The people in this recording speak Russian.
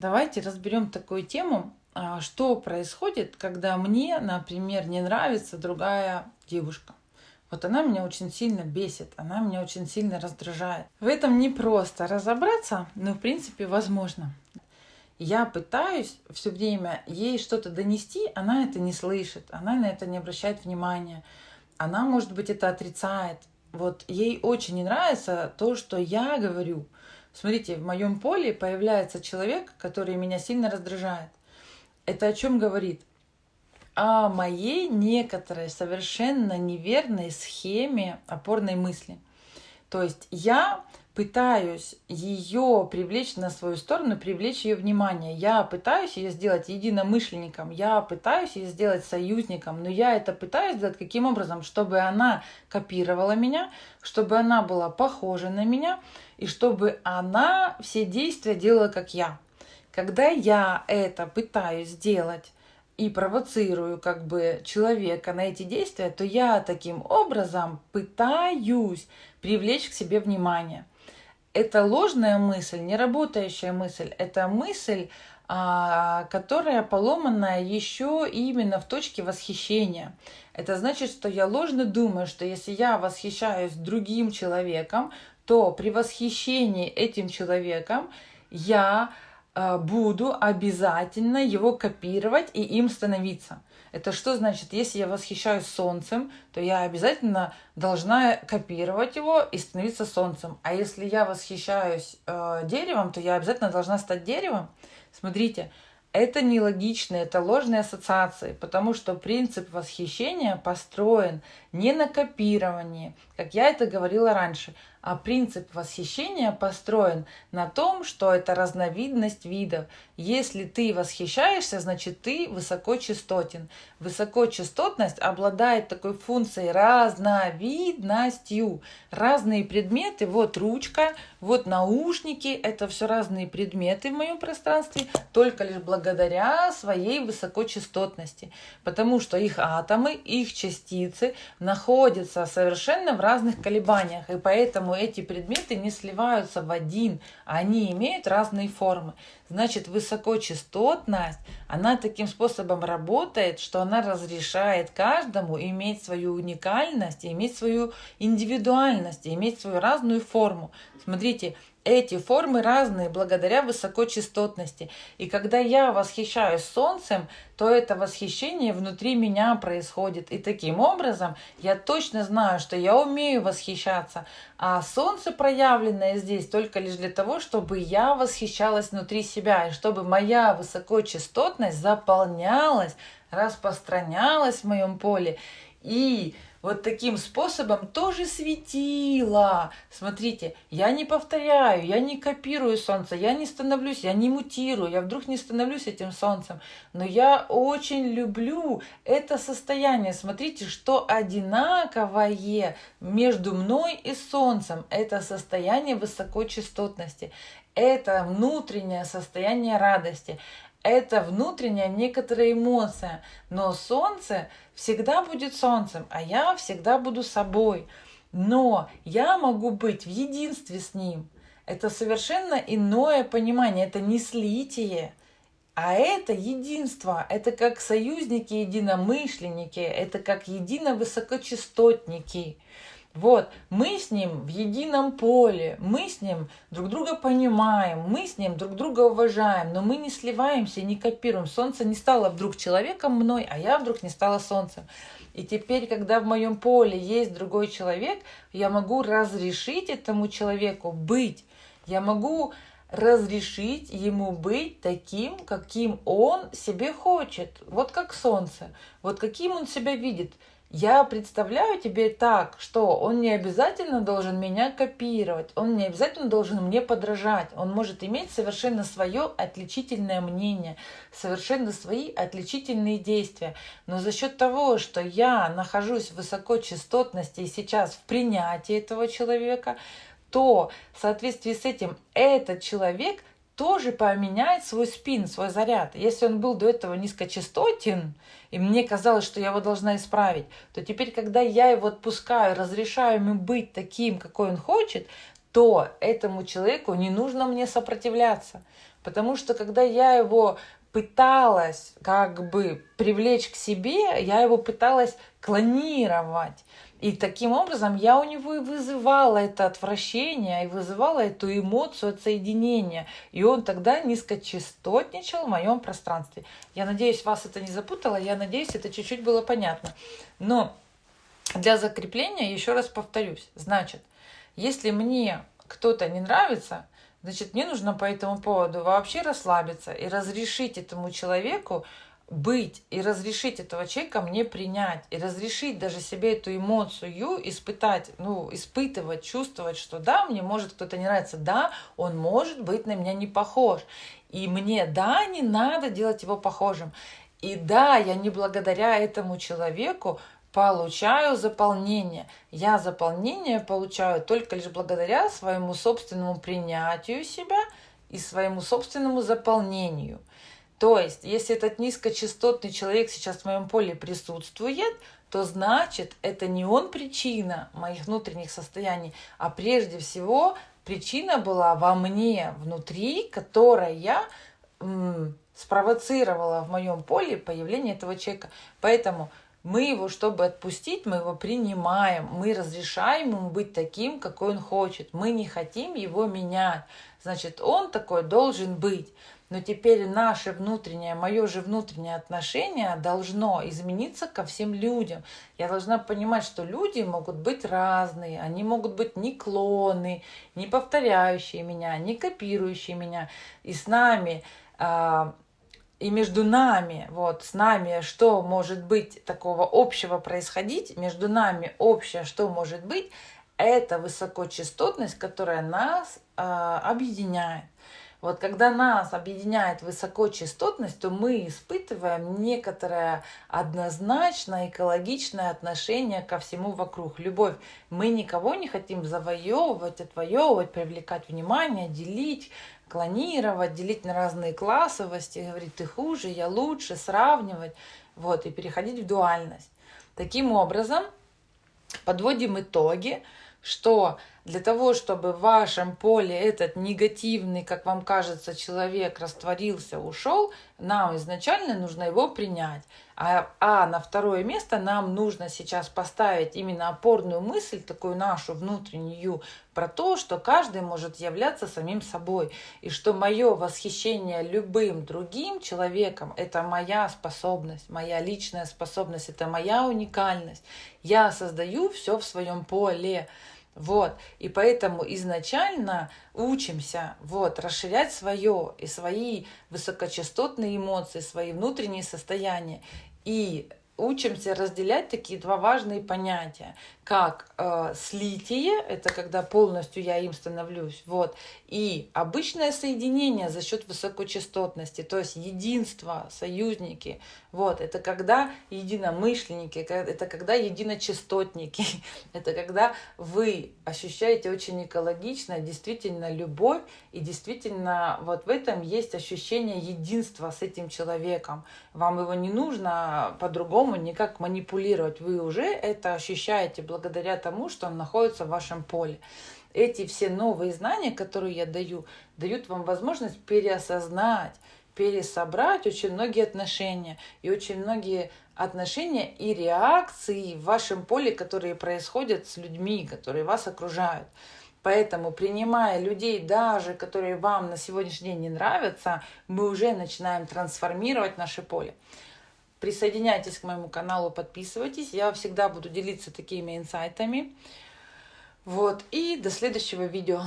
Давайте разберем такую тему, что происходит, когда мне, например, не нравится другая девушка. Вот она меня очень сильно бесит, она меня очень сильно раздражает. В этом не просто разобраться, но в принципе возможно. Я пытаюсь все время ей что-то донести, она это не слышит, она на это не обращает внимания, она, может быть, это отрицает. Вот ей очень не нравится то, что я говорю. Смотрите, в моем поле появляется человек, который меня сильно раздражает. Это о чем говорит? О моей некоторой совершенно неверной схеме опорной мысли. То есть я пытаюсь ее привлечь на свою сторону, привлечь ее внимание. Я пытаюсь ее сделать единомышленником, я пытаюсь ее сделать союзником, но я это пытаюсь сделать каким образом? Чтобы она копировала меня, чтобы она была похожа на меня, и чтобы она все действия делала как я. Когда я это пытаюсь сделать и провоцирую как бы человека на эти действия, то я таким образом пытаюсь привлечь к себе внимание. Это ложная мысль, не работающая мысль. Это мысль, которая поломанная еще именно в точке восхищения. Это значит, что я ложно думаю, что если я восхищаюсь другим человеком, то при восхищении этим человеком я буду обязательно его копировать и им становиться. Это что значит? Если я восхищаюсь солнцем, то я обязательно должна копировать его и становиться солнцем. А если я восхищаюсь деревом, то я обязательно должна стать деревом. Смотрите, это нелогично, это ложные ассоциации, потому что принцип восхищения построен не на копировании, как я это говорила раньше, а принцип восхищения построен на том, что это разновидность видов. Если ты восхищаешься, значит ты высокочастотен. Высокочастотность обладает такой функцией разновидностью. Разные предметы, вот ручка, вот наушники, это все разные предметы в моем пространстве, только лишь благодаря своей высокочастотности. Потому что их атомы, их частицы находятся совершенно в разных колебаниях, и поэтому эти предметы не сливаются в один, они имеют разные формы. Значит, высокочастотность, она таким способом работает, что она разрешает каждому иметь свою уникальность, иметь свою индивидуальность, иметь свою разную форму. Смотрите, эти формы разные благодаря высокочастотности. И когда я восхищаюсь солнцем, то это восхищение внутри меня происходит. И таким образом я точно знаю, что я умею восхищаться. А солнце проявленное здесь только лишь для того, чтобы я восхищалась внутри себя. И чтобы моя высокочастотность заполнялась, распространялась в моем поле. И вот таким способом тоже светило. Смотрите, я не повторяю, я не копирую солнце, я не становлюсь, я не мутирую, я вдруг не становлюсь этим солнцем. Но я очень люблю это состояние. Смотрите, что одинаковое между мной и солнцем. Это состояние высокочастотности. Это внутреннее состояние радости. Это внутренняя некоторая эмоция. Но солнце всегда будет солнцем, а я всегда буду собой. Но я могу быть в единстве с ним. Это совершенно иное понимание, это не слитие, а это единство, это как союзники, единомышленники, это как единовысокочастотники. Вот, мы с ним в едином поле, мы с ним друг друга понимаем, мы с ним друг друга уважаем, но мы не сливаемся, не копируем. Солнце не стало вдруг человеком мной, а я вдруг не стала солнцем. И теперь, когда в моем поле есть другой человек, я могу разрешить этому человеку быть. Я могу разрешить ему быть таким, каким он себе хочет. Вот как солнце. Вот каким он себя видит. Я представляю тебе так, что он не обязательно должен меня копировать, он не обязательно должен мне подражать, он может иметь совершенно свое отличительное мнение, совершенно свои отличительные действия. Но за счет того, что я нахожусь в высокочастотности и сейчас в принятии этого человека, то в соответствии с этим этот человек тоже поменяет свой спин, свой заряд. Если он был до этого низкочастотен, и мне казалось, что я его должна исправить, то теперь, когда я его отпускаю, разрешаю ему быть таким, какой он хочет, то этому человеку не нужно мне сопротивляться. Потому что когда я его пыталась как бы привлечь к себе, я его пыталась клонировать. И таким образом я у него и вызывала это отвращение, и вызывала эту эмоцию отсоединения. И он тогда низкочастотничал в моем пространстве. Я надеюсь, вас это не запутало, я надеюсь, это чуть-чуть было понятно. Но для закрепления еще раз повторюсь. Значит, если мне кто-то не нравится, значит, мне нужно по этому поводу вообще расслабиться и разрешить этому человеку быть, и разрешить этого человека мне принять, и разрешить даже себе эту эмоцию испытать, испытывать, чувствовать, что да, мне может кто-то не нравится, да, он может быть на меня не похож, и мне, да, не надо делать его похожим, и да, я не благодаря этому человеку получаю заполнение. Я заполнение получаю только лишь благодаря своему собственному принятию себя и своему собственному заполнению. То есть, если этот низкочастотный человек сейчас в моем поле присутствует, то значит, это не он причина моих внутренних состояний, а прежде всего причина была во мне внутри, которая спровоцировала в моем поле появление этого человека. Поэтому мы его, чтобы отпустить, мы его принимаем, мы разрешаем ему быть таким, какой он хочет. Мы не хотим его менять. Значит, он такой должен быть. Но теперь наше внутреннее, мое же внутреннее отношение должно измениться ко всем людям. Я должна понимать, что люди могут быть разные, они могут быть не клоны, не повторяющие меня, не копирующие меня. И с нами, и между нами, с нами, что может быть такого общего происходить, между нами общее, что может быть, это высокочастотность, которая нас объединяет. Когда нас объединяет высокочастотность, то мы испытываем некоторое однозначно экологичное отношение ко всему вокруг. Любовь. Мы никого не хотим завоевывать, отвоевывать, привлекать внимание, делить, клонировать, делить на разные классовости, говорить, ты хуже, я лучше, сравнивать, и переходить в дуальность. Таким образом, подводим итоги, что для того, чтобы в вашем поле этот негативный, как вам кажется, человек растворился, ушел, нам изначально нужно его принять. А на второе место нам нужно сейчас поставить именно опорную мысль, такую нашу внутреннюю, про то, что каждый может являться самим собой. И что мое восхищение любым другим человеком – это моя способность, моя личная способность, это моя уникальность. Я создаю все в своем поле. И поэтому изначально учимся расширять свое и свои высокочастотные эмоции, свои внутренние состояния. И учимся разделять такие два важные понятия, как слитие, это когда полностью я им становлюсь, и обычное соединение за счет высокочастотности, то есть единство, союзники, это когда единомышленники, это когда единочастотники, это когда вы ощущаете очень экологично действительно любовь, и действительно в этом есть ощущение единства с этим человеком. Вам его не нужно по-другому никак манипулировать, вы уже это ощущаете благодаря тому, что он находится в вашем поле. Эти все новые знания, которые я даю, дают вам возможность переосознать, пересобрать очень многие отношения. И очень многие отношения и реакции в вашем поле, которые происходят с людьми, которые вас окружают. Поэтому, принимая людей, даже которые вам на сегодняшний день не нравятся, мы уже начинаем трансформировать наше поле. Присоединяйтесь к моему каналу, подписывайтесь. Я всегда буду делиться такими инсайтами. И до следующего видео.